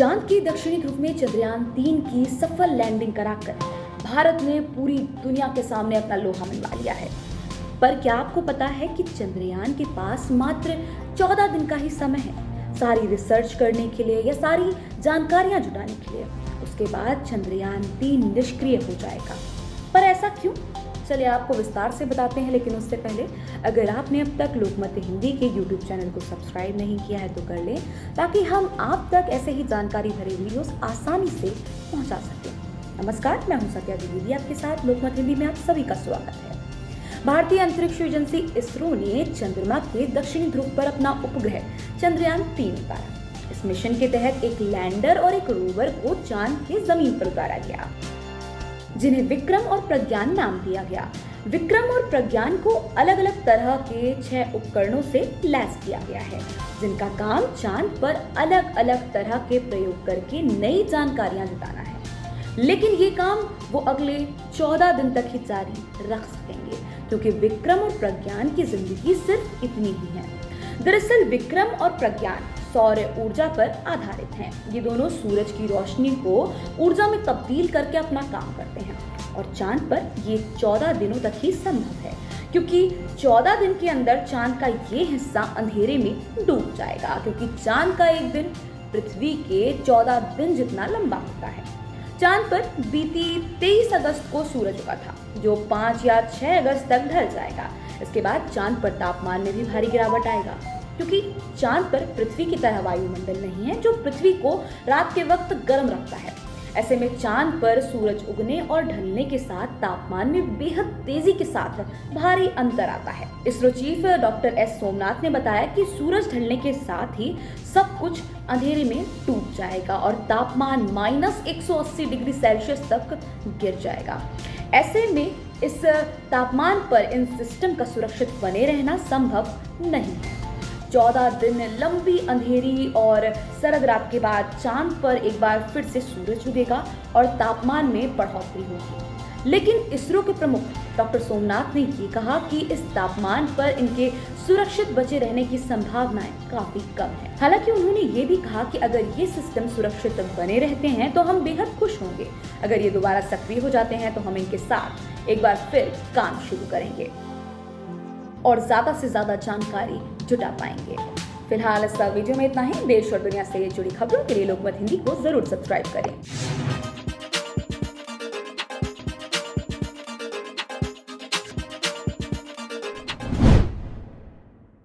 चांद के दक्षिणी ध्रुव में चंद्रयान-3 की सफल लैंडिंग कराकर भारत ने पूरी दुनिया के सामने अपना लोहा मनवा लिया है। पर क्या आपको पता है कि चंद्रयान के पास मात्र 14 दिन का ही समय है सारी रिसर्च करने के लिए या सारी जानकारियां जुटाने के लिए। उसके बाद चंद्रयान-3 निष्क्रिय हो जाएगा। पर ऐसा क्यों? चलिए आपको विस्तार से बताते हैं, लेकिन उससे पहले अगर आपने अब तक लोकमत हिंदी के YouTube चैनल को सब्सक्राइब नहीं किया है तो कर लें, ताकि हम आप तक ऐसे ही जानकारी भरे वीडियोस आसानी से पहुंचा सकें। नमस्कार, मैं हूं सत्या द्विवेदी, आपके साथ लोकमत हिंदी में आप सभी का स्वागत है। भारतीय अंतरिक्ष एजेंसी इसरो ने चंद्रमा के दक्षिणी ध्रुव पर अपना उपग्रह चंद्रयान-3 उतारा। इस मिशन के तहत एक लैंडर और एक रोवर को चांद के जमीन पर उतारा गया, जिन्हें विक्रम और प्रज्ञान नाम दिया गया। विक्रम और प्रज्ञान को अलग अलग तरह के 6 उपकरणों से लैस किया गया है, जिनका काम चांद पर अलग अलग तरह के प्रयोग करके नई जानकारियां जुटाना है। लेकिन ये काम वो अगले 14 दिन तक ही जारी रख सकेंगे, क्योंकि विक्रम और प्रज्ञान की जिंदगी सिर्फ इतनी ही है। दरअसल विक्रम और प्रज्ञान सौर ऊर्जा पर आधारित हैं। ये दोनों सूरज की रोशनी को ऊर्जा में तब्दील करके अपना काम करते हैं, और चांद पर ये 14 दिनों तक ही संभव है, क्योंकि 14 दिन के अंदर चांद का ये हिस्सा अंधेरे में डूब जाएगा, क्योंकि चांद का एक दिन पृथ्वी के 14 दिन जितना लंबा होता है। चांद पर बीती 23 अगस्त को सूरज उगा था, जो 5 या 6 अगस्त तक ढल जाएगा। इसके बाद चांद पर तापमान में भी भारी गिरावट आएगा, क्योंकि चांद पर पृथ्वी की तरह वायुमंडल नहीं है जो पृथ्वी को रात के वक्त गर्म रखता है। ऐसे में चांद पर सूरज उगने और ढलने के साथ तापमान में बेहद तेजी के साथ भारी अंतर आता है। ISRO chief doctor S Somnath ने बताया कि सूरज ढलने के साथ ही सब कुछ अंधेरे में डूब जाएगा और तापमान -180 डिग्री सेल्सियस तक गिर जाएगा। ऐसे में इस तापमान पर इन सिस्टम का सुरक्षित बने रहना संभव नहीं है। 14 दिन लंबी अंधेरी और सरद रात के बाद चांद पर एक बार फिर से सूरज उगेगा और तापमान में बढ़ोतरी होगी। लेकिन इसरो के प्रमुख डॉक्टर सोमनाथ ने ये कहा कि इस तापमान पर इनके सुरक्षित बचे रहने की संभावनाएं काफी कम है। हालांकि उन्होंने ये भी कहा कि अगर ये सिस्टम सुरक्षित बने रहते हैं तो हम बेहद खुश होंगे। अगर ये दोबारा सक्रिय हो जाते हैं तो हम इनके साथ एक बार फिर काम शुरू करेंगे और ज्यादा से ज्यादा जानकारी जुटा पाएंगे। फिलहाल इस वीडियो में इतना ही। देश और दुनिया से जुड़ी खबरों के लिए लोकमत हिंदी को जरूर सब्सक्राइब करें।